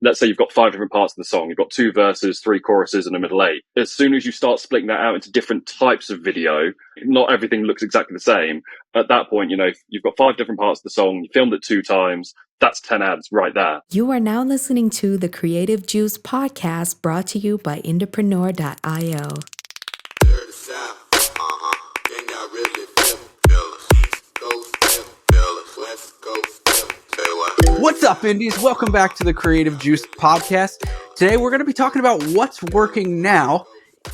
let's say you've got 5 different parts of the song. You've got 2 verses, 3 choruses, and a middle 8. As soon as you start splitting that out into different types of video, not everything looks exactly the same. At that point, if you've got 5 different parts of the song, you filmed it 2 times, that's 10 ads right there. You are now listening to the Creative Juice podcast, brought to you by Indepreneur.io. What's up, Indies? Welcome back to the Creative Juice podcast. Today, we're going to be talking about what's working now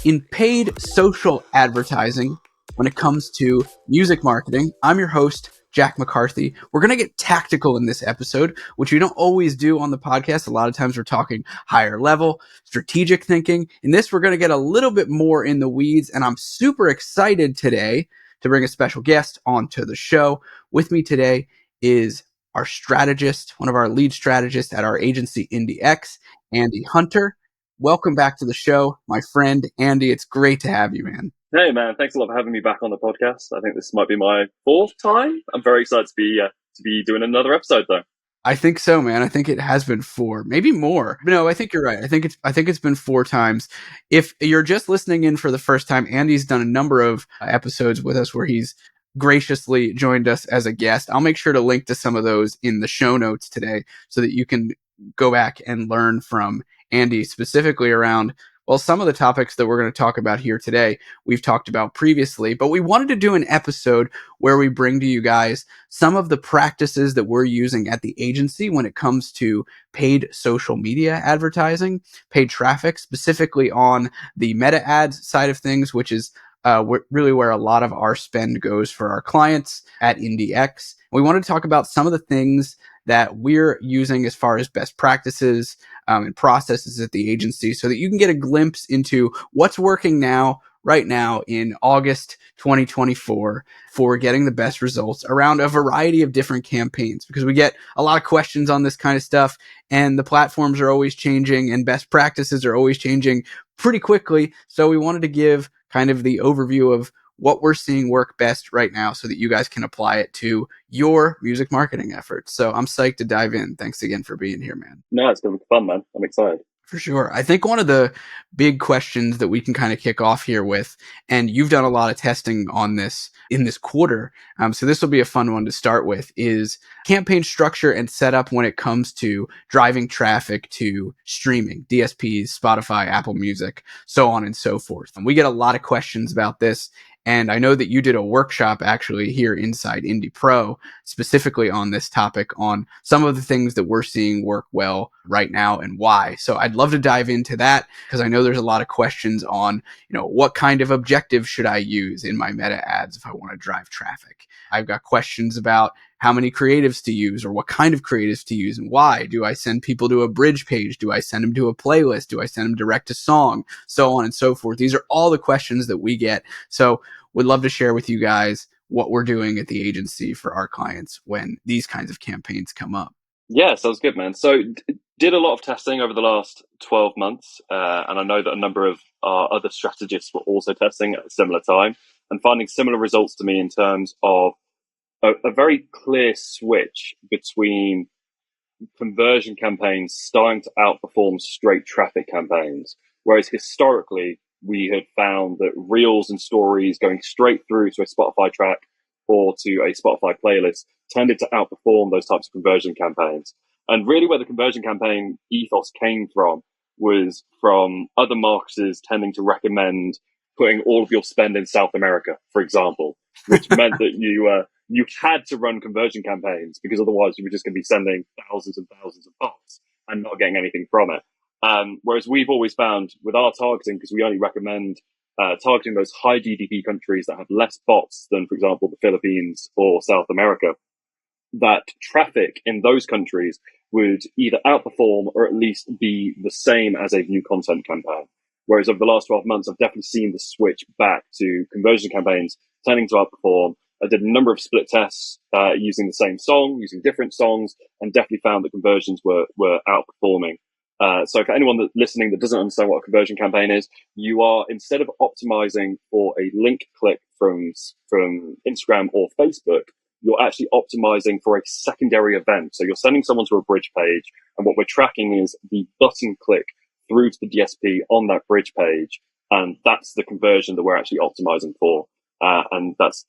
in paid social advertising when it comes to music marketing. I'm your host, Jack McCarthy. We're going to get tactical in this episode, which we don't always do on the podcast. A lot of times we're talking higher level, strategic thinking. In this, we're going to get a little bit more in the weeds, and I'm super excited today to bring a special guest onto the show. With me today is our strategist, one of our lead strategists at our agency, IndieX, Ande Hunter. Welcome back to the show, my friend, Ande. It's great to have you, man. Hey, man. Thanks a lot for having me back on the podcast. I think this might be my 4th time. I'm very excited to be doing another episode, though. I think so, man. I think it has been 4, maybe more. No, I think you're right. I think it's been 4 times. If you're just listening in for the first time, Andy's done a number of episodes with us where he's graciously joined us as a guest. I'll make sure to link to some of those in the show notes today so that you can go back and learn from Ande specifically around, well, some of the topics that we're going to talk about here today, we've talked about previously, but we wanted to do an episode where we bring to you guys some of the practices that we're using at the agency when it comes to paid social media advertising, paid traffic, specifically on the meta ads side of things, which is really where a lot of our spend goes for our clients at IndieX. We wanted to talk about some of the things that we're using as far as best practices and processes at the agency so that you can get a glimpse into what's working right now in August 2024 for getting the best results around a variety of different campaigns, because we get a lot of questions on this kind of stuff and the platforms are always changing and best practices are always changing pretty quickly. So we wanted to give kind of the overview of what we're seeing work best right now so that you guys can apply it to your music marketing efforts. So I'm psyched to dive in. Thanks again for being here, man. No, it's going to be fun, man. I'm excited. For sure. I think one of the big questions that we can kind of kick off here with, and you've done a lot of testing on this in this quarter, so this will be a fun one to start with, is campaign structure and setup when it comes to driving traffic to streaming, DSPs, Spotify, Apple Music, so on and so forth. And we get a lot of questions about this. And I know that you did a workshop actually here inside Indie Pro specifically on this topic, on some of the things that we're seeing work well right now and why. So I'd love to dive into that because I know there's a lot of questions on, what kind of objective should I use in my meta ads if I want to drive traffic? I've got questions about how many creatives to use or what kind of creatives to use and why. Do I send people to a bridge page? Do I send them to a playlist? Do I send them direct to song? So on and so forth. These are all the questions that we get. So would love to share with you guys what we're doing at the agency for our clients when these kinds of campaigns come up. Yeah, sounds good, man. So did a lot of testing over the last 12 months. And I know that a number of our other strategists were also testing at a similar time and finding similar results to me in terms of a very clear switch between conversion campaigns starting to outperform straight traffic campaigns. Whereas historically, we had found that reels and stories going straight through to a Spotify track or to a Spotify playlist tended to outperform those types of conversion campaigns. And really where the conversion campaign ethos came from was from other marketers tending to recommend putting all of your spend in South America, for example, which meant that you had to run conversion campaigns because otherwise you were just going to be sending thousands and thousands of bots and not getting anything from it. Whereas we've always found with our targeting, because we only recommend targeting those high GDP countries that have less bots than, for example, the Philippines or South America, that traffic in those countries would either outperform or at least be the same as a new content campaign. Whereas over the last 12 months, I've definitely seen the switch back to conversion campaigns tending to outperform. I did a number of split tests using the same song, using different songs, and definitely found that conversions were outperforming. So for anyone that's listening that doesn't understand what a conversion campaign is, you are, instead of optimizing for a link click from Instagram or Facebook, you're actually optimizing for a secondary event. So you're sending someone to a bridge page, and what we're tracking is the button click through to the DSP on that bridge page. And that's the conversion that we're actually optimizing for. And that's,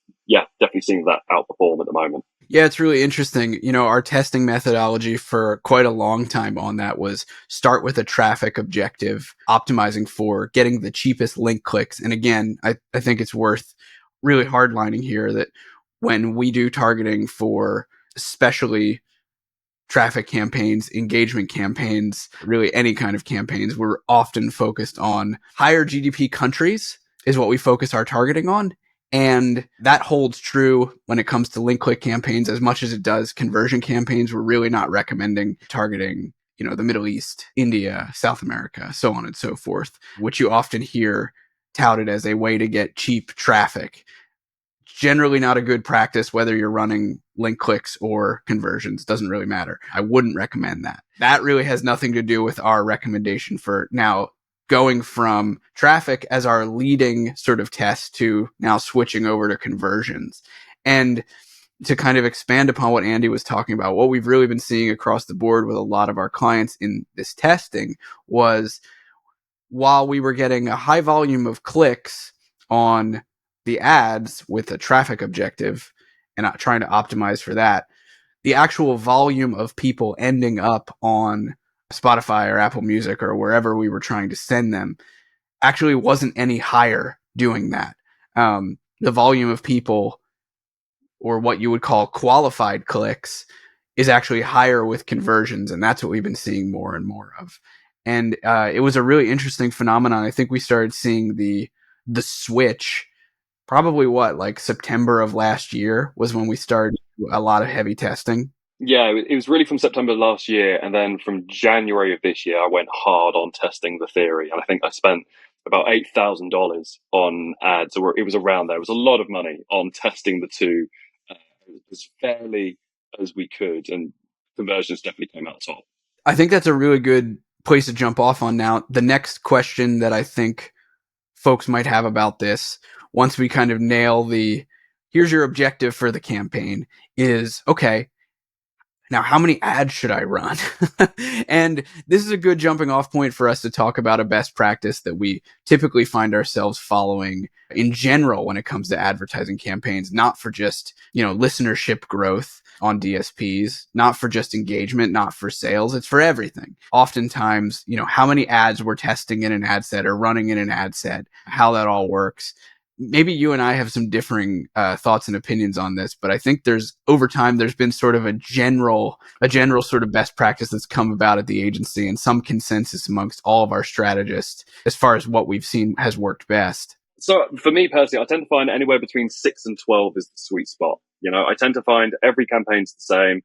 definitely seeing that outperform at the moment. Yeah, it's really interesting. Our testing methodology for quite a long time on that was start with a traffic objective, optimizing for getting the cheapest link clicks. And again, I think it's worth really hardlining here that when we do targeting for especially traffic campaigns, engagement campaigns, really any kind of campaigns, we're often focused on higher GDP countries is what we focus our targeting on. And that holds true when it comes to link click campaigns as much as it does conversion campaigns. We're really not recommending targeting, the Middle East, India, South America, so on and so forth, which you often hear touted as a way to get cheap traffic. Generally not a good practice, whether you're running link clicks or conversions, doesn't really matter. I wouldn't recommend that. That really has nothing to do with our recommendation for now going from traffic as our leading sort of test to now switching over to conversions. And to kind of expand upon what Andy was talking about, what we've really been seeing across the board with a lot of our clients in this testing was while we were getting a high volume of clicks on the ads with a traffic objective and trying to optimize for that, the actual volume of people ending up on Spotify or Apple Music or wherever we were trying to send them actually wasn't any higher doing that. The volume of people, or what you would call qualified clicks, is actually higher with conversions, and that's what we've been seeing more and more of. And it was a really interesting phenomenon. I think we started seeing the switch probably like September of last year was when we started a lot of heavy testing. Yeah, it was really from September last year, and then from January of this year, I went hard on testing the theory, and I think I spent about $8,000 on ads, or it was around there. It was a lot of money on testing the two as fairly as we could, and conversions definitely came out top. I think that's a really good place to jump off on now. The next question that I think folks might have about this, once we kind of nail here's your objective for the campaign, is, okay, now how many ads should I run? And this is a good jumping off point for us to talk about a best practice that we typically find ourselves following in general when it comes to advertising campaigns, not for just, listenership growth on DSPs, not for just engagement, not for sales. It's for everything. Oftentimes, how many ads we're testing in an ad set or running in an ad set, how that all works. Maybe you and I have some differing thoughts and opinions on this, but I think over time, there's been sort of a general sort of best practice that's come about at the agency and some consensus amongst all of our strategists as far as what we've seen has worked best. So for me personally, I tend to find anywhere between 6 and 12 is the sweet spot. I tend to find every campaign's the same.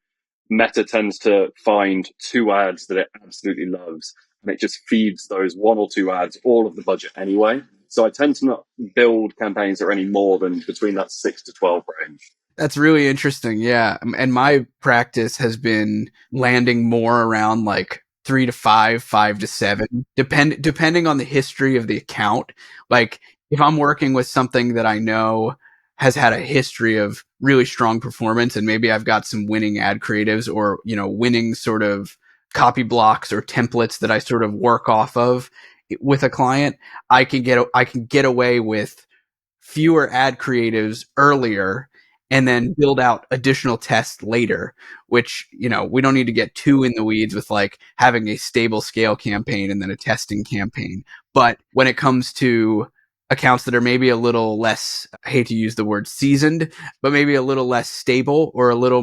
Meta tends to find 2 ads that it absolutely loves, and it just feeds those 1 or 2 ads all of the budget anyway. So I tend to not build campaigns that are any more than between that 6 to 12 range. That's really interesting. Yeah. And my practice has been landing more around like 3 to 5, 5 to 7, depending on the history of the account. Like if I'm working with something that I know has had a history of really strong performance, and maybe I've got some winning ad creatives or, winning sort of copy blocks or templates that I sort of work off of with a client, I can get away with fewer ad creatives earlier and then build out additional tests later, which, we don't need to get too in the weeds with like having a stable scale campaign and then a testing campaign. But when it comes to accounts that are maybe a little less, I hate to use the word seasoned, but maybe a little less stable or a little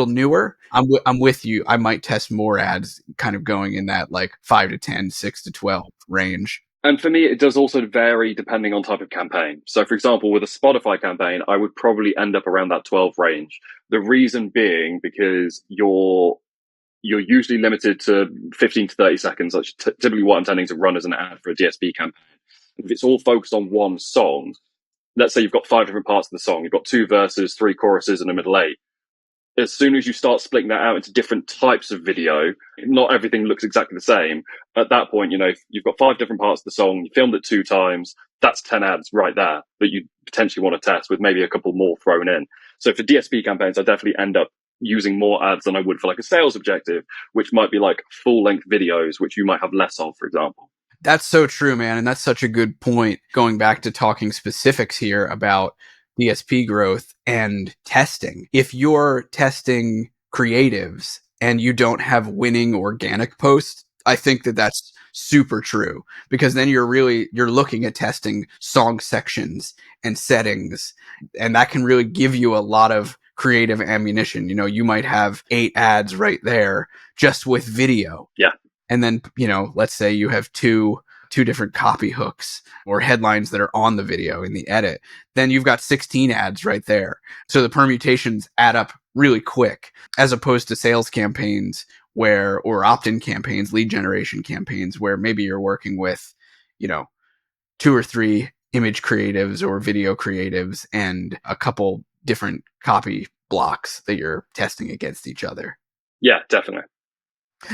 newer, I'm with you. I might test more ads kind of going in that like 5 to 10, 6 to 12 range. And for me, it does also vary depending on type of campaign. So for example, with a Spotify campaign, I would probably end up around that 12 range. The reason being because you're usually limited to 15 to 30 seconds. That's typically what I'm tending to run as an ad for a DSP campaign. If it's all focused on one song, let's say you've got 5 different parts of the song, you've got 2 verses, 3 choruses, and a middle 8. As soon as you start splitting that out into different types of video, not everything looks exactly the same. At that point, you've got 5 different parts of the song, you filmed it 2 times, that's 10 ads right there that you potentially want to test with maybe a couple more thrown in. So for DSP campaigns, I definitely end up using more ads than I would for like a sales objective, which might be like full length videos, which you might have less of, for example. That's so true, man. And that's such a good point. Going back to talking specifics here about DSP growth and testing. If you're testing creatives and you don't have winning organic posts, I think that that's super true, because then you're looking at testing song sections and settings, and that can really give you a lot of creative ammunition. You know, you might have 8 ads right there just with video. Yeah. And then, you know, let's say you have two different copy hooks or headlines that are on the video in the edit, then you've got 16 ads right there. So the permutations add up really quick, as opposed to sales campaigns or opt-in campaigns, lead generation campaigns, where maybe you're working with, you know, 2 or 3 image creatives or video creatives and a couple different copy blocks that you're testing against each other. Yeah, definitely.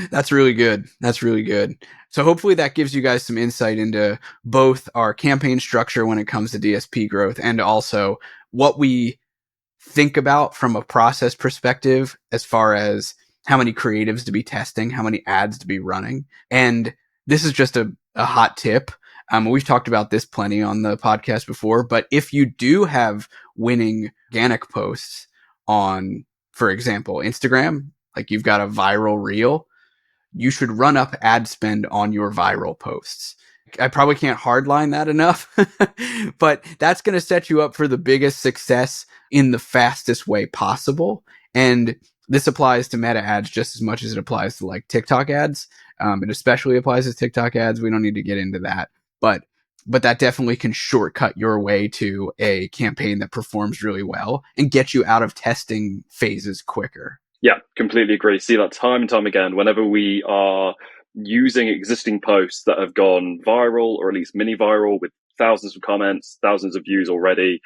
That's really good. That's really good. So hopefully that gives you guys some insight into both our campaign structure when it comes to DSP growth, and also what we think about from a process perspective as far as how many creatives to be testing, how many ads to be running. And this is just a hot tip. We've talked about this plenty on the podcast before, but if you do have winning organic posts on, for example, Instagram, like you've got a viral reel, you should run up ad spend on your viral posts. I probably can't hardline that enough, but that's going to set you up for the biggest success in the fastest way possible. And this applies to meta ads just as much as it applies to like TikTok ads. It especially applies to TikTok ads. We don't need to get into that, but that definitely can shortcut your way to a campaign that performs really well and get you out of testing phases quicker. Yeah, completely agree. See that time and time again. Whenever we are using existing posts that have gone viral, or at least mini viral, with thousands of comments, thousands of views already,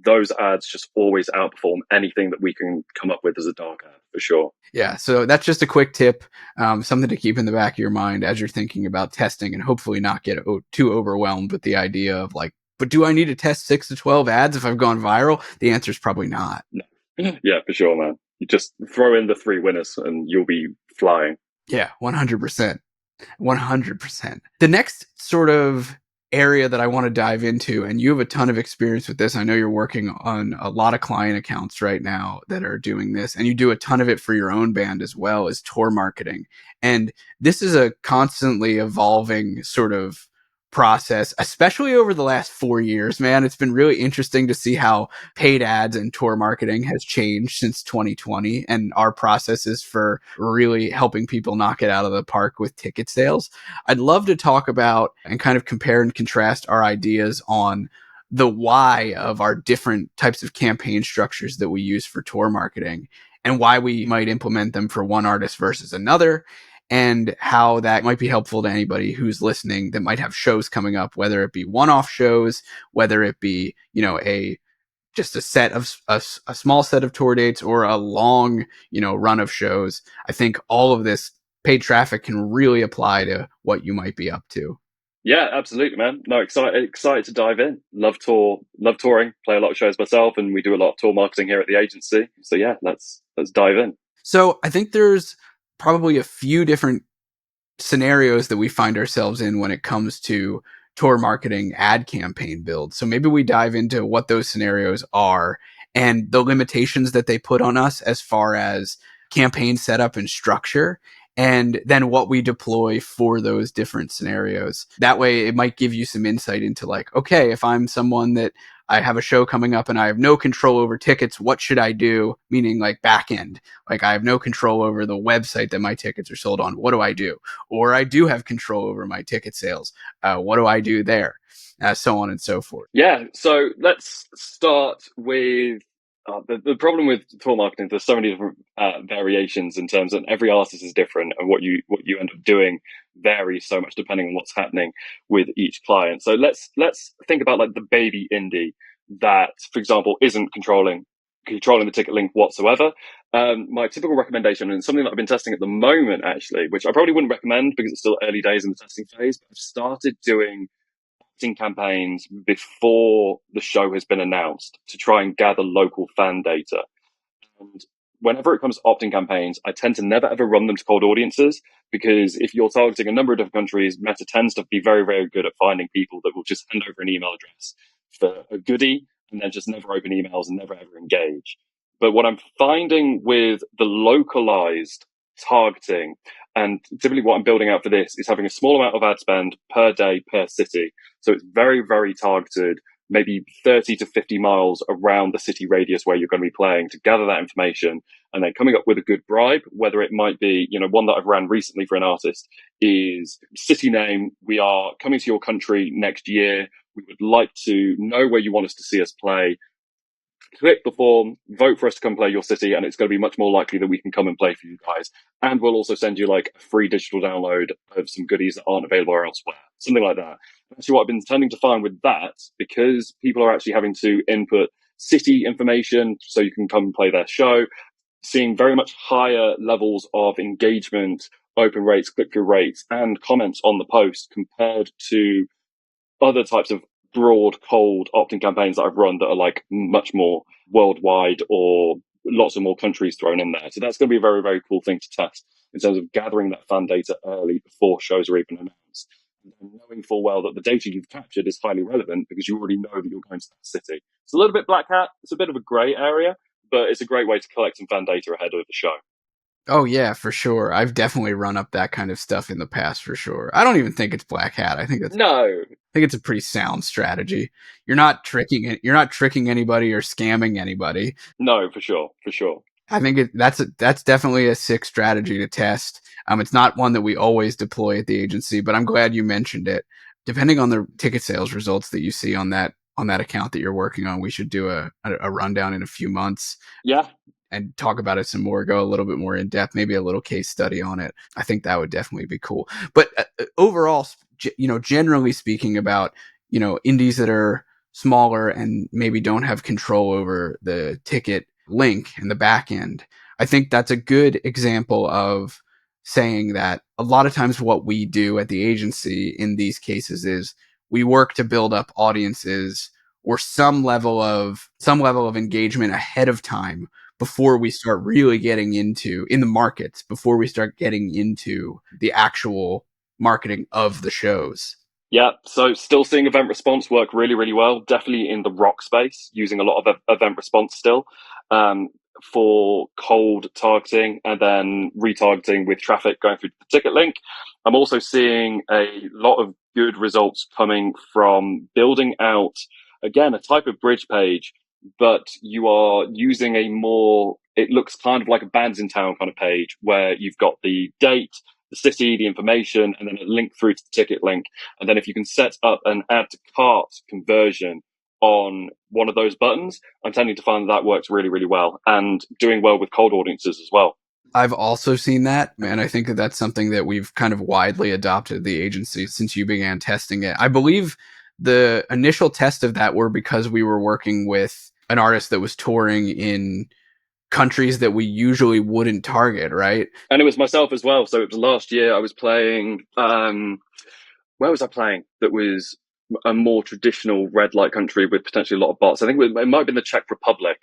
those ads just always outperform anything that we can come up with as a dark ad, for sure. Yeah, so that's just a quick tip, something to keep in the back of your mind as you're thinking about testing, and hopefully not get too overwhelmed with the idea of like, but do I need to test 6 to 12 ads if I've gone viral? The answer is probably not. No. Yeah, for sure, man. You just throw in the 3 winners and you'll be flying. Yeah, 100%. 100%. The next sort of area that I want to dive into, and you have a ton of experience with this. I know you're working on a lot of client accounts right now that are doing this, and you do a ton of it for your own band as well, as tour marketing. And this is a constantly evolving sort of process, especially over the last 4 years, man. It's been really interesting to see how paid ads and tour marketing has changed since 2020, and our processes for really helping people knock it out of the park with ticket sales. I'd love to talk about and kind of compare and contrast our ideas on the why of our different types of campaign structures that we use for tour marketing, and why we might implement them for one artist versus another, and how that might be helpful to anybody who's listening that might have shows coming up, whether it be one-off shows, whether it be, you know, just a small set of tour dates, or a long, you know, run of shows. I think all of this paid traffic can really apply to what you might be up to. Yeah, absolutely, man. No, excited to dive in. Love touring, play a lot of shows myself, and we do a lot of tour marketing here at the agency. So yeah, let's dive in. So I think there's probably a few different scenarios that we find ourselves in when it comes to tour marketing ad campaign build. So maybe we dive into what those scenarios are and the limitations that they put on us as far as campaign setup and structure, and then what we deploy for those different scenarios. That way it might give you some insight into like, okay, if I'm someone that I have a show coming up and I have no control over tickets, what should I do? Meaning like back end. Like I have no control over the website that my tickets are sold on. What do I do? Or I do have control over my ticket sales. What do I do there? So on and so forth. Yeah, so let's start with the problem with tour marketing. There's so many different variations in terms of every artist is different, and what you end up doing varies so much depending on what's happening with each client. So let's think about like the baby indie that, for example, isn't controlling the ticket link whatsoever. My typical recommendation, and something that I've been testing at the moment actually, which I probably wouldn't recommend because it's still early days in the testing phase, but I've started doing opt-in campaigns before the show has been announced to try and gather local fan data. And whenever it comes to opt-in campaigns, I tend to never ever run them to cold audiences, because if you're targeting a number of different countries, Meta tends to be very, very good at finding people that will just hand over an email address for a goodie and then just never open emails and never ever engage. But what I'm finding with the localized targeting, and typically what I'm building out for this, is having a small amount of ad spend per day per city. So it's very, very targeted, maybe 30 to 50 miles around the city radius where you're going to be playing, to gather that information and then coming up with a good bribe, whether it might be, one that I've ran recently for an artist is city name. We are coming to your country next year. We would like to know where you want us to see us play. Click the form, vote for us to come play your city, and it's going to be much more likely that we can come and play for you guys. And we'll also send you like a free digital download of some goodies that aren't available elsewhere. Something like that. Actually, what I've been tending to find with that, because people are actually having to input city information so you can come and play their show, seeing very much higher levels of engagement, open rates, click-through rates, and comments on the post compared to other types of broad, cold opt-in campaigns that I've run that are like much more worldwide or lots of more countries thrown in there. So that's going to be a very, very cool thing to test in terms of gathering that fan data early before shows are even announced. And knowing full well that the data you've captured is highly relevant because you already know that you're going to that city. It's a little bit black hat. It's a bit of a grey area, but it's a great way to collect some fan data ahead of the show. Oh yeah, for sure. I've definitely run up that kind of stuff in the past for sure. I don't even think it's black hat. I think it's a pretty sound strategy. You're not tricking anybody or scamming anybody. No, for sure. I think that's definitely a sick strategy to test. It's not one that we always deploy at the agency, but I'm glad you mentioned it. Depending on the ticket sales results that you see on that account that you're working on, we should do a rundown in a few months. Yeah. And talk about it some more, go a little bit more in depth, maybe a little case study on it. I think that would definitely be cool. But overall, generally speaking about, indies that are smaller and maybe don't have control over the ticket link in the back end, I think that's a good example of saying that a lot of times what we do at the agency in these cases is we work to build up audiences or some level of engagement ahead of time before we start really getting into in the markets, before we start getting into the actual marketing of the shows. Yeah, so still seeing event response work really, really well. Definitely in the rock space, using a lot of event response still for cold targeting and then retargeting with traffic going through the ticket link. I'm also seeing a lot of good results coming from building out, again, a type of bridge page, but you are using it looks kind of like a bands in town kind of page where you've got the date, the city, the information, and then a link through to the ticket link. And then if you can set up an add to cart conversion on one of those buttons, I'm tending to find that works really, really well and doing well with cold audiences as well. I've also seen that, and I think that that's something that we've kind of widely adopted at the agency since you began testing it. I believe the initial test of that were because we were working with an artist that was touring in countries that we usually wouldn't target, right? And it was myself as well. So it was last year I was playing, where was I playing? That was a more traditional red light country with potentially a lot of bots. I think it might have been the Czech Republic.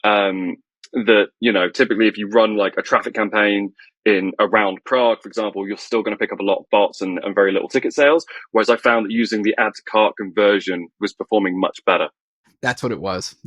That, typically if you run like a traffic campaign in around Prague, for example, you're still going to pick up a lot of bots and very little ticket sales. Whereas I found that using the add to cart conversion was performing much better. That's what it was.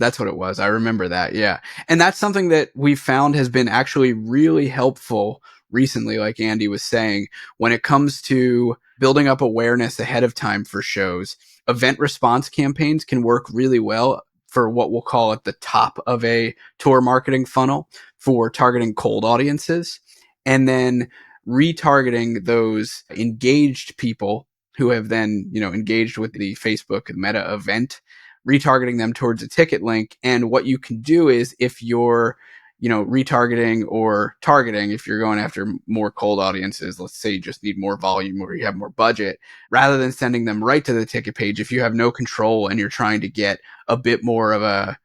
I remember that. Yeah. And that's something that we found has been actually really helpful recently, like Andy was saying, when it comes to building up awareness ahead of time for shows. Event response campaigns can work really well for what we'll call at the top of a tour marketing funnel for targeting cold audiences, and then retargeting those engaged people who have then, engaged with the Facebook Meta event, retargeting them towards a ticket link. And what you can do is if you're, retargeting or targeting, if you're going after more cold audiences, let's say you just need more volume or you have more budget, rather than sending them right to the ticket page, if you have no control and you're trying to get a bit more of a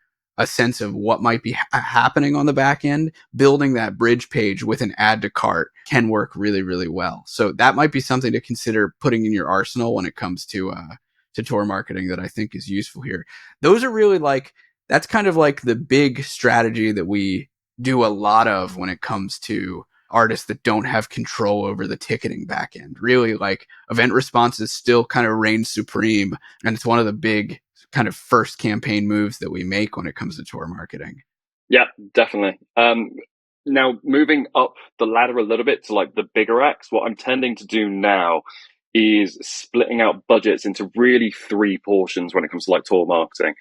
sense of what might be happening on the back end, building that bridge page with an add to cart can work really, really well. So that might be something to consider putting in your arsenal when it comes to to tour marketing that I think is useful here. Those are really like, that's kind of like the big strategy that we do a lot of when it comes to artists that don't have control over the ticketing back end. Really, like, event responses still kind of reign supreme, and it's one of the big kind of first campaign moves that we make when it comes to tour marketing. Yeah, definitely. Now, moving up the ladder a little bit to like the bigger acts, what I'm tending to do now is splitting out budgets into really three portions when it comes to like tour marketing.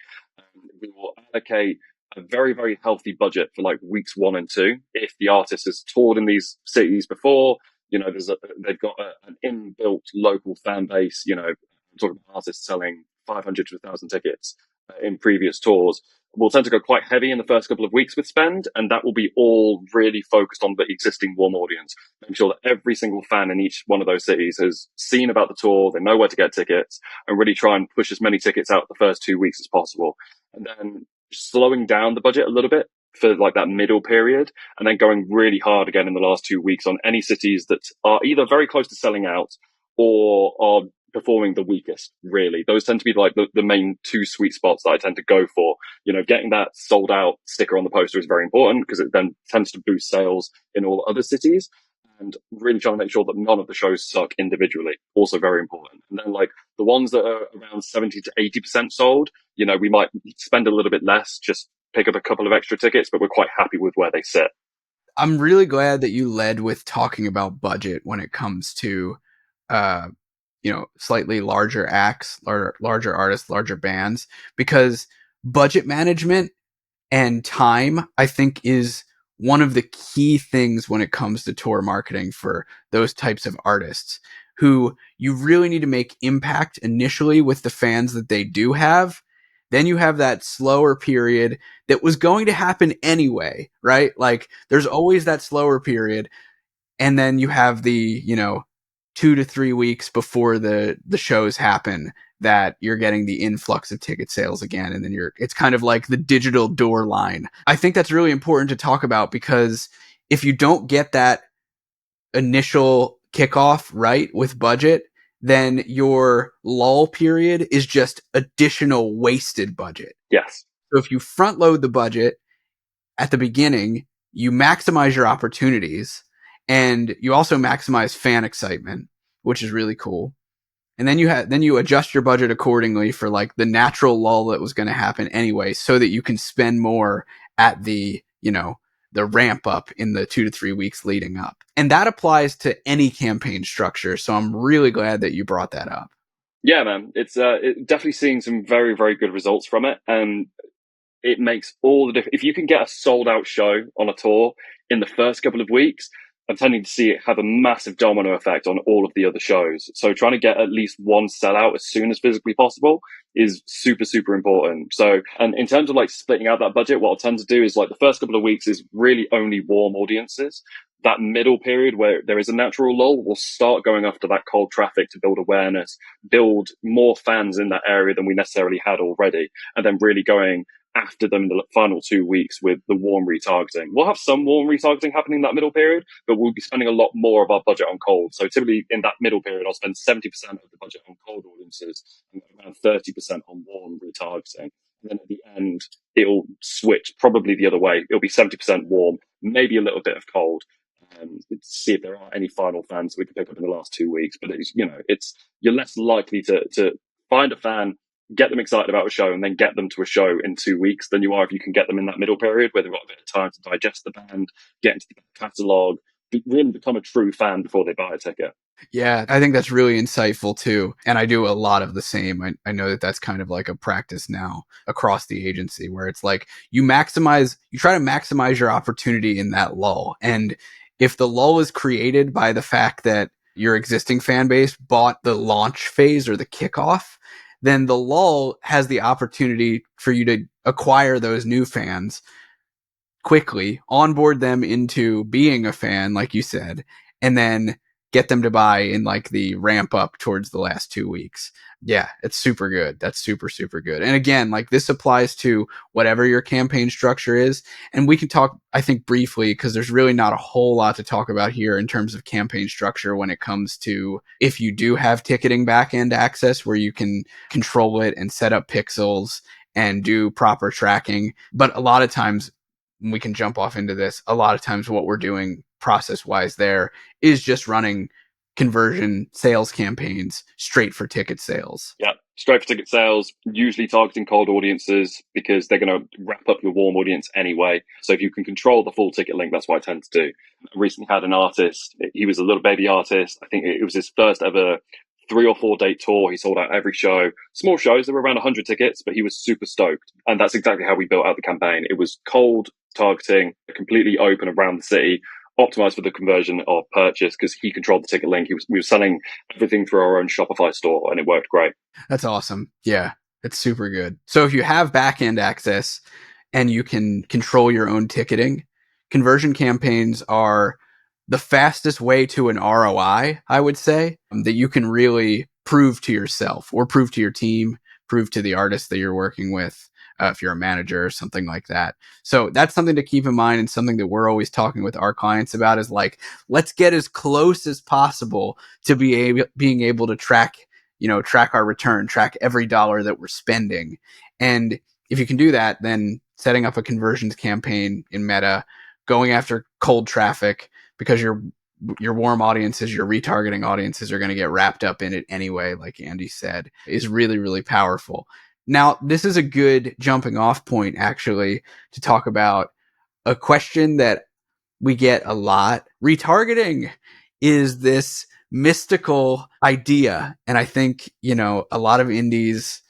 We will allocate a very, very healthy budget for like weeks 1 and 2. If the artist has toured in these cities before, they've got an inbuilt local fan base. I'm talking about artists selling 500 to 1,000 tickets in previous tours. We'll tend to go quite heavy in the first couple of weeks with spend, and that will be all really focused on the existing warm audience, making sure that every single fan in each one of those cities has seen about the tour, they know where to get tickets, and really try and push as many tickets out the first 2 weeks as possible. And then slowing down the budget a little bit for like that middle period, and then going really hard again in the last 2 weeks on any cities that are either very close to selling out or are performing the weakest, really. Those tend to be like the main two sweet spots that I tend to go for. Getting that sold out sticker on the poster is very important because it then tends to boost sales in all other cities, and really trying to make sure that none of the shows suck individually, also very important. And then like the ones that are around 70 to 80% sold, we might spend a little bit less, just pick up a couple of extra tickets, but we're quite happy with where they sit. I'm really glad that you led with talking about budget when it comes to, slightly larger acts, larger artists, larger bands, because budget management and time, I think, is one of the key things when it comes to tour marketing for those types of artists who you really need to make impact initially with the fans that they do have. Then you have that slower period that was going to happen anyway, right? Like, there's always that slower period. And then you have the, 2 to 3 weeks before the shows happen that you're getting the influx of ticket sales again. And then it's kind of like the digital door line. I think that's really important to talk about, because if you don't get that initial kickoff right with budget, then your lull period is just additional wasted budget. Yes. So if you front load the budget at the beginning, you maximize your opportunities, and you also maximize fan excitement, which is really cool. And then you adjust your budget accordingly for like the natural lull that was going to happen anyway, so that you can spend more at the ramp up in the 2 to 3 weeks leading up. And that applies to any campaign structure. So I'm really glad that you brought that up. Yeah, man. It's definitely seeing some very, very good results from it. And it makes all the difference. If you can get a sold out show on a tour in the first couple of weeks, I'm tending to see it have a massive domino effect on all of the other shows. So trying to get at least one sellout as soon as physically possible is super, super important. So, and in terms of like splitting out that budget, what I'll tend to do is like the first couple of weeks is really only warm audiences. That middle period where there is a natural lull, we'll start going after that cold traffic to build awareness, build more fans in that area than we necessarily had already, and then really going after them in the final 2 weeks with the warm retargeting. We'll have some warm retargeting happening in that middle period, but we'll be spending a lot more of our budget on cold. So typically in that middle period, I'll spend 70% of the budget on cold audiences and around 30% on warm retargeting. And then at the end, it'll switch probably the other way. It'll be 70% warm, maybe a little bit of cold. To see if there are any final fans we can pick up in the last 2 weeks. But you're less likely to find a fan, get them excited about a show, and then get them to a show in 2 weeks than you are if you can get them in that middle period where they've got a bit of time to digest the band, get into the catalogue, really become a true fan before they buy a ticket. Yeah, I think that's really insightful too. And I do a lot of the same. I know that that's kind of like a practice now across the agency, where it's like you try to maximize your opportunity in that lull. And if the lull is created by the fact that your existing fan base bought the launch phase or the kickoff, then the lull has the opportunity for you to acquire those new fans quickly, onboard them into being a fan, like you said, and then get them to buy in like the ramp up towards the last 2 weeks. Yeah, it's super good. That's super, super good. And again, like this applies to whatever your campaign structure is. And we can talk, I think, briefly, because there's really not a whole lot to talk about here in terms of campaign structure when it comes to if you do have ticketing backend access where you can control it and set up pixels and do proper tracking. But a lot of times, we can jump off into this. A lot of times what we're doing process wise there is just running conversion sales campaigns straight for ticket sales. Yeah, straight for ticket sales, usually targeting cold audiences because they're going to wrap up your warm audience anyway. So if you can control the full ticket link, that's what I tend to do. I recently had an artist, he was a little baby artist. I think it was his first ever 3 or 4 date tour. He sold out every show. Small shows, there were around 100 tickets, but he was super stoked. And that's exactly how we built out the campaign. It was cold targeting, completely open around the city, optimized for the conversion of purchase because he controlled the ticket link. We were selling everything through our own Shopify store, and it worked great. That's awesome. Yeah, it's super good. So if you have backend access and you can control your own ticketing, conversion campaigns are the fastest way to an ROI, I would say, that you can really prove to yourself or prove to your team, prove to the artist that you're working with. If you're a manager or something like that. So that's something to keep in mind, and something that we're always talking with our clients about is like, let's get as close as possible to being able to track our return, track every dollar that we're spending. And if you can do that, then setting up a conversions campaign in Meta, going after cold traffic, because your warm audiences, your retargeting audiences are going to get wrapped up in it anyway, like Andy said, is really, really powerful. Now, this is a good jumping off point, actually, to talk about a question that we get a lot. Retargeting is this mystical idea. And I think, a lot of indies,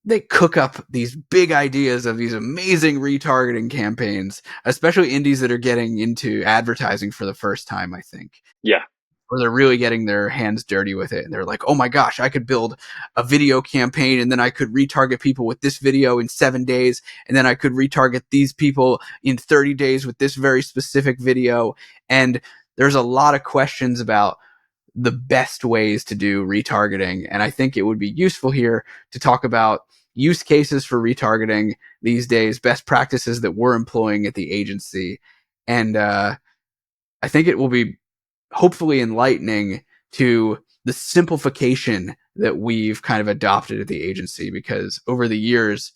they cook up these big ideas of these amazing retargeting campaigns, especially indies that are getting into advertising for the first time, I think. Yeah. Or they're really getting their hands dirty with it. And they're like, oh my gosh, I could build a video campaign and then I could retarget people with this video in 7 days. And then I could retarget these people in 30 days with this very specific video. And there's a lot of questions about the best ways to do retargeting. And I think it would be useful here to talk about use cases for retargeting these days, best practices that we're employing at the agency. And I think it will be hopefully enlightening to the simplification that we've kind of adopted at the agency, because over the years,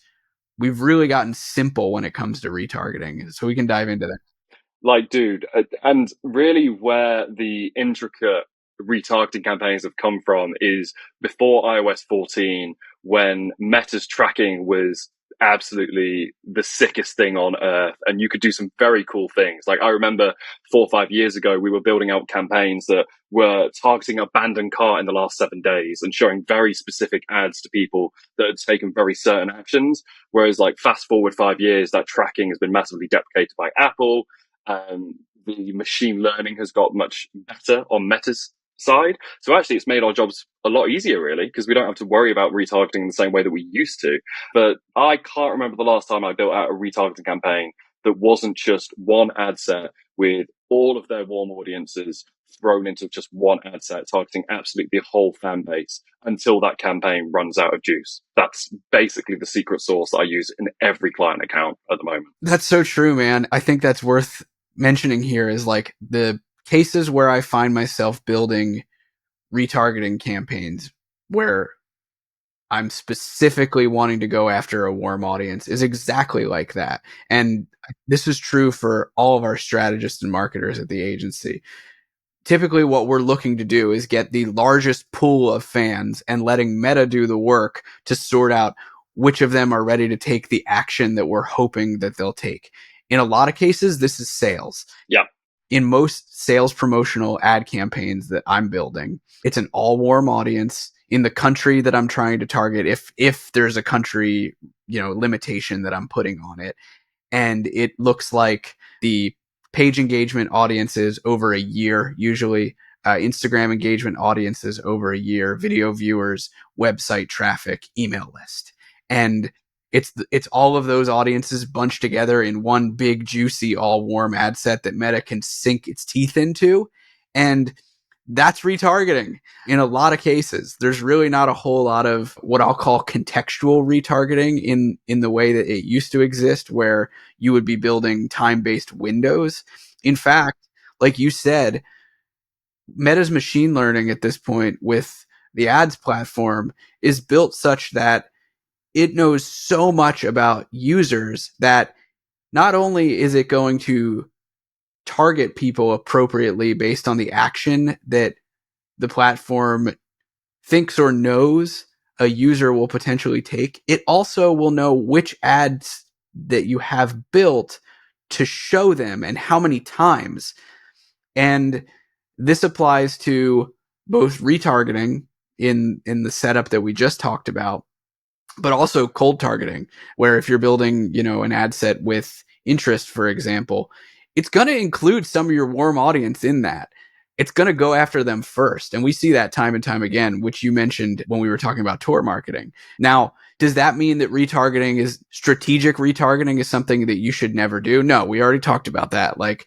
we've really gotten simple when it comes to retargeting. So we can dive into that. Like, dude, and really where the intricate retargeting campaigns have come from is before iOS 14, when Meta's tracking was absolutely the sickest thing on earth, and you could do some very cool things. Like, I remember 4 or 5 years ago, we were building out campaigns that were targeting abandoned cart in the last 7 days and showing very specific ads to people that had taken very certain actions. Whereas, like, fast forward 5 years, that tracking has been massively deprecated by Apple. The machine learning has got much better on Meta's side. So actually it's made our jobs a lot easier, really, because we don't have to worry about retargeting in the same way that we used to. But I can't remember the last time I built out a retargeting campaign that wasn't just one ad set with all of their warm audiences thrown into just one ad set, targeting absolutely the whole fan base until that campaign runs out of juice. That's basically the secret sauce that I use in every client account at the moment. That's so true, man. I think that's worth mentioning here is like the cases where I find myself building retargeting campaigns where I'm specifically wanting to go after a warm audience is exactly like that. And this is true for all of our strategists and marketers at the agency. Typically what we're looking to do is get the largest pool of fans and letting Meta do the work to sort out which of them are ready to take the action that we're hoping that they'll take. In a lot of cases, this is sales. Yeah. In most sales promotional ad campaigns that I'm building, it's an all warm audience in the country that I'm trying to target. If there's a country, limitation that I'm putting on it, and it looks like the page engagement audiences over a year, usually Instagram engagement audiences over a year, video viewers, website traffic, email list. And it's all of those audiences bunched together in one big, juicy, all warm ad set that Meta can sink its teeth into. And that's retargeting in a lot of cases. There's really not a whole lot of what I'll call contextual retargeting in the way that it used to exist, where you would be building time-based windows. In fact, like you said, Meta's machine learning at this point with the ads platform is built such that it knows so much about users that not only is it going to target people appropriately based on the action that the platform thinks or knows a user will potentially take, it also will know which ads that you have built to show them and how many times. And this applies to both retargeting in the setup that we just talked about, but also cold targeting, where if you're building, an ad set with interest, for example, it's going to include some of your warm audience in that. It's going to go after them first. And we see that time and time again, which you mentioned when we were talking about tour marketing. Now, does that mean that strategic retargeting is something that you should never do? No, we already talked about that. Like,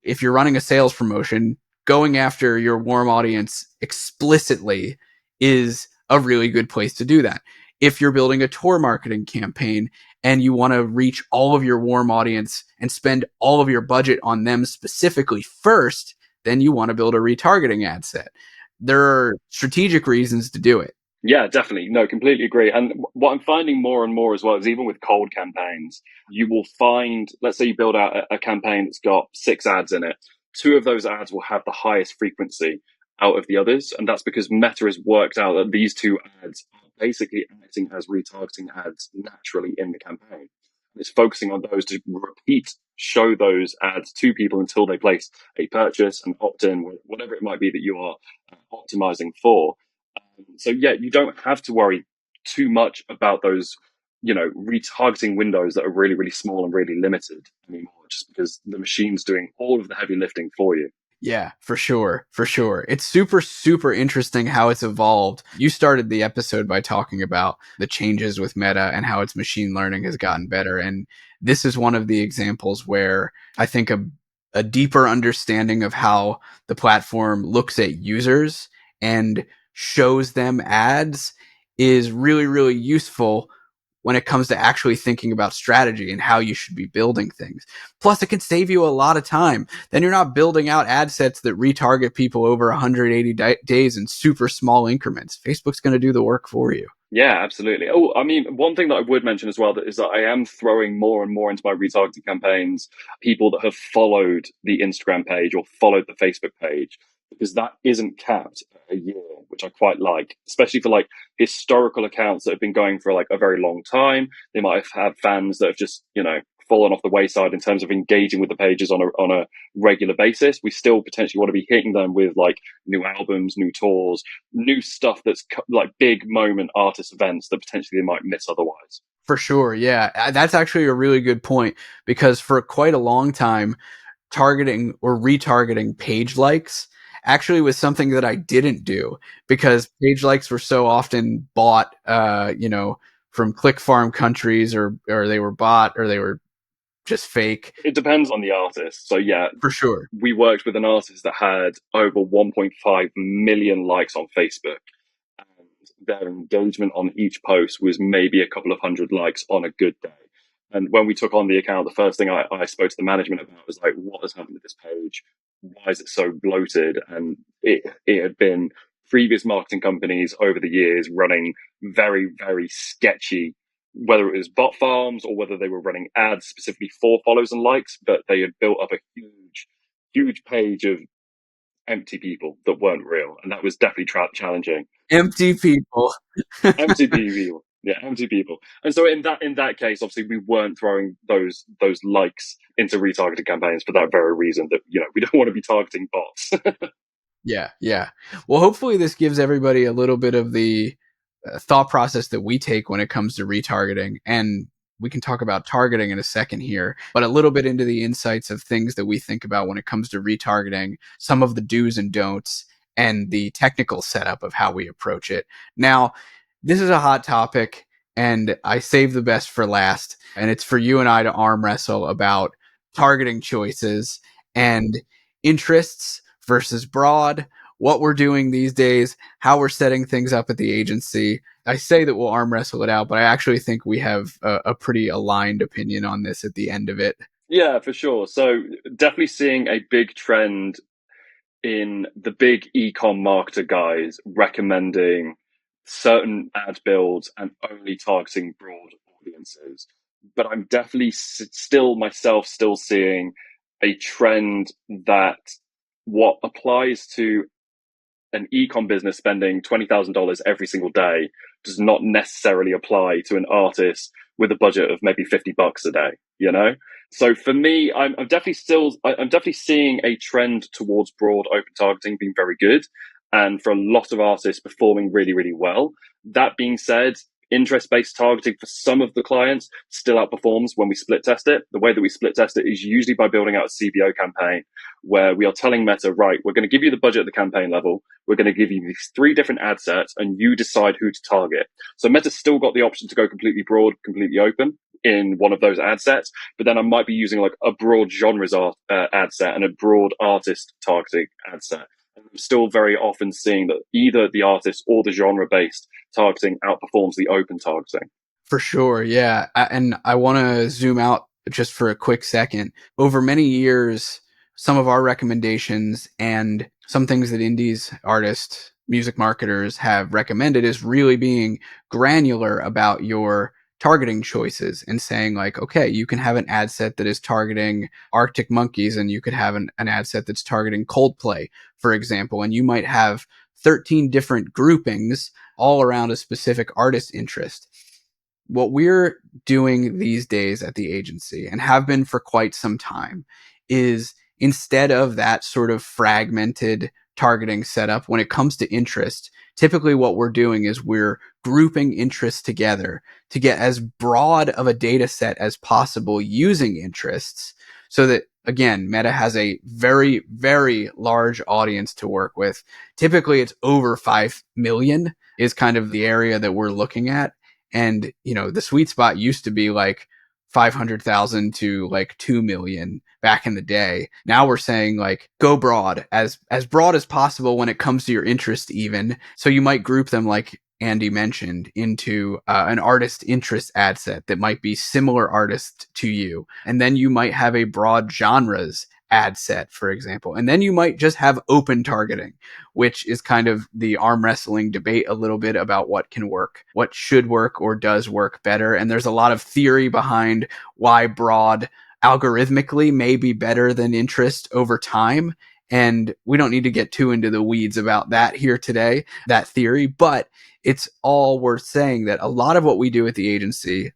if you're running a sales promotion, going after your warm audience explicitly is a really good place to do that. If you're building a tour marketing campaign and you want to reach all of your warm audience and spend all of your budget on them specifically first, then you want to build a retargeting ad set. There are strategic reasons to do it. Yeah, definitely. No, completely agree. And what I'm finding more and more as well is even with cold campaigns, you will find, let's say you build out a campaign that's got 6 ads in it. 2 of those ads will have the highest frequency out of the others. And that's because Meta has worked out that these 2 ads are basically acting as retargeting ads naturally in the campaign. It's focusing on those to show those ads to people until they place a purchase and opt in, whatever it might be that you are optimizing for. So yeah, you don't have to worry too much about those, retargeting windows that are really, really small and really limited anymore, just because the machine's doing all of the heavy lifting for you. Yeah, for sure. For sure. It's super, super interesting how it's evolved. You started the episode by talking about the changes with Meta and how its machine learning has gotten better. And this is one of the examples where I think a deeper understanding of how the platform looks at users and shows them ads is really, really useful when it comes to actually thinking about strategy and how you should be building things. Plus, it can save you a lot of time. Then you're not building out ad sets that retarget people over 180 days in super small increments. Facebook's going to do the work for you. Yeah, absolutely. Oh, I mean, one thing that I would mention as well is that I am throwing more and more into my retargeting campaigns people that have followed the Instagram page or followed the Facebook page, because that isn't capped at a year, which I quite like, especially for like historical accounts that have been going for like a very long time. They might have had fans that have just, fallen off the wayside in terms of engaging with the pages on a regular basis. We still potentially want to be hitting them with like new albums, new tours, new stuff that's like big moment artist events that potentially they might miss otherwise. For sure. Yeah. That's actually a really good point, because for quite a long time, targeting or retargeting page likes actually was something that I didn't do, because page likes were so often bought, from click farm countries, or they were bought, or they were just fake. It depends on the artist. So yeah, for sure. We worked with an artist that had over 1.5 million likes on Facebook, and their engagement on each post was maybe a couple of hundred likes on a good day. And when we took on the account, the first thing I spoke to the management about was like, what has happened to this page? Why is it so bloated? And it had been previous marketing companies over the years running very, very sketchy, whether it was bot farms or whether they were running ads specifically for follows and likes, but they had built up a huge page of empty people that weren't real. And that was definitely challenging. Empty people. Empty people. Yeah, empty people. And so in that case, obviously we weren't throwing those likes into retargeting campaigns for that very reason, that, we don't want to be targeting bots. Yeah. Well, hopefully this gives everybody a little bit of the thought process that we take when it comes to retargeting. And we can talk about targeting in a second here, but a little bit into the insights of things that we think about when it comes to retargeting, some of the do's and don'ts, and the technical setup of how we approach it. Now, this is a hot topic, and I saved the best for last, and it's for you and I to arm wrestle about targeting choices and interests versus broad, what we're doing these days, how we're setting things up at the agency. I say that we'll arm wrestle it out, but I actually think we have a pretty aligned opinion on this at the end of it. Yeah, for sure. So definitely seeing a big trend in the big e-com marketer guys recommending certain ad builds and only targeting broad audiences. But I'm definitely still seeing a trend that what applies to an e-com business spending $20,000 every single day does not necessarily apply to an artist with a budget of maybe $50 a day, you know? So for me, I'm definitely seeing a trend towards broad open targeting being very good, and for a lot of artists performing really, really well. That being said, interest-based targeting for some of the clients still outperforms when we split test it. The way that we split test it is usually by building out a CBO campaign where we are telling Meta, right, we're going to give you the budget at the campaign level. We're going to give you these 3 different ad sets and you decide who to target. So Meta's still got the option to go completely broad, completely open in one of those ad sets, but then I might be using like a broad genres ad set and a broad artist targeting ad set. And I'm still very often seeing that either the artist or the genre based targeting outperforms the open targeting. For sure, yeah. And I want to zoom out just for a quick second. Over many years, some of our recommendations and some things that indies, artists, music marketers have recommended is really being granular about your targeting choices and saying like, okay, you can have an ad set that is targeting Arctic Monkeys and you could have an ad set that's targeting Coldplay, for example, and you might have 13 different groupings all around a specific artist interest. What we're doing these days at the agency and have been for quite some time is instead of that sort of fragmented targeting setup when it comes to interest, typically what we're doing is we're grouping interests together to get as broad of a data set as possible using interests so that, again, Meta has a very, very large audience to work with. Typically, it's over 5 million is kind of the area that we're looking at. And, you know, the sweet spot used to be like 500,000 to like 2 million back in the day. Now we're saying like go broad as broad as possible when it comes to your interest even. So you might group them like Andy mentioned into an artist interest ad set that might be similar artists to you. And then you might have a broad genres ad set, for example. And then you might just have open targeting, which is kind of the arm wrestling debate a little bit about what can work, what should work or does work better. And there's a lot of theory behind why broad algorithmically may be better than interest over time. And we don't need to get too into the weeds about that here today, that theory, but it's all worth saying that a lot of what we do at the agency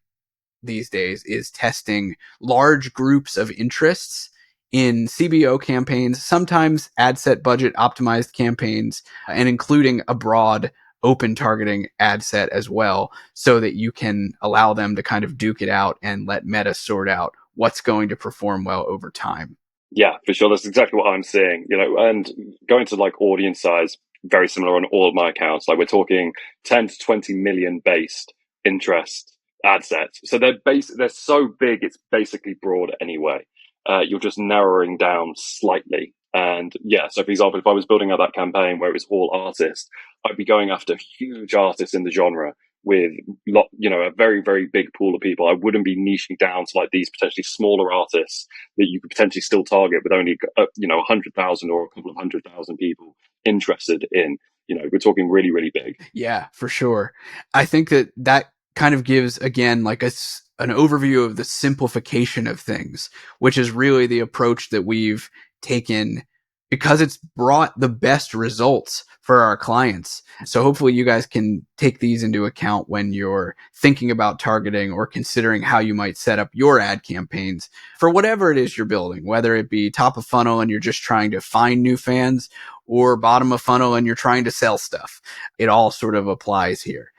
these days is testing large groups of interests in CBO campaigns, sometimes ad set budget optimized campaigns, and including a broad open targeting ad set as well, so that you can allow them to kind of duke it out and let Meta sort out what's going to perform well over time. Yeah, for sure. That's exactly what I'm seeing, you know, and going to like audience size, very similar on all of my accounts. Like we're talking 10 to 20 million based interest ad sets. So they're so big, it's basically broad anyway. You're just narrowing down slightly. And yeah, so for example, if I was building out that campaign where it was all artists, I'd be going after huge artists in the genre with a very, very big pool of people. I wouldn't be niching down to like these potentially smaller artists that you could potentially still target with only 100,000 or a couple of 100,000 people interested in. You know, we're talking really, really big. Yeah, for sure. I think that kind of gives, again, like an overview of the simplification of things, which is really the approach that we've taken because it's brought the best results for our clients. So hopefully you guys can take these into account when you're thinking about targeting or considering how you might set up your ad campaigns for whatever it is you're building, whether it be top of funnel and you're just trying to find new fans or bottom of funnel and you're trying to sell stuff. It all sort of applies here.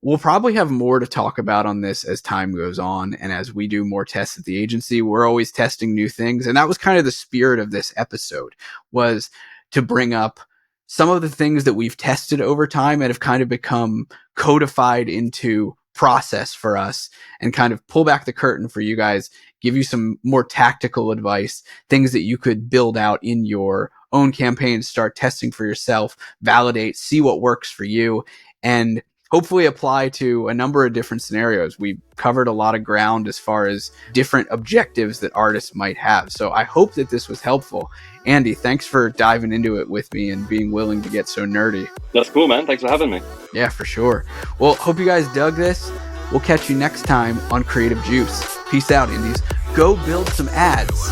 We'll probably have more to talk about on this as time goes on. And as we do more tests at the agency, we're always testing new things. And that was kind of the spirit of this episode, was to bring up some of the things that we've tested over time and have kind of become codified into process for us, and kind of pull back the curtain for you guys, give you some more tactical advice, things that you could build out in your own campaigns, start testing for yourself, validate, see what works for you, and hopefully apply to a number of different scenarios. We covered a lot of ground as far as different objectives that artists might have. So I hope that this was helpful. Andy, thanks for diving into it with me and being willing to get so nerdy. That's cool, man. Thanks for having me. Yeah, for sure. Well, hope you guys dug this. We'll catch you next time on Creative Juice. Peace out, Indies. Go build some ads.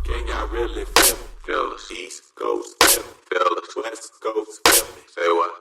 Can y'all really feel us? East Coast, feel us. West Coast, feel me. Say what?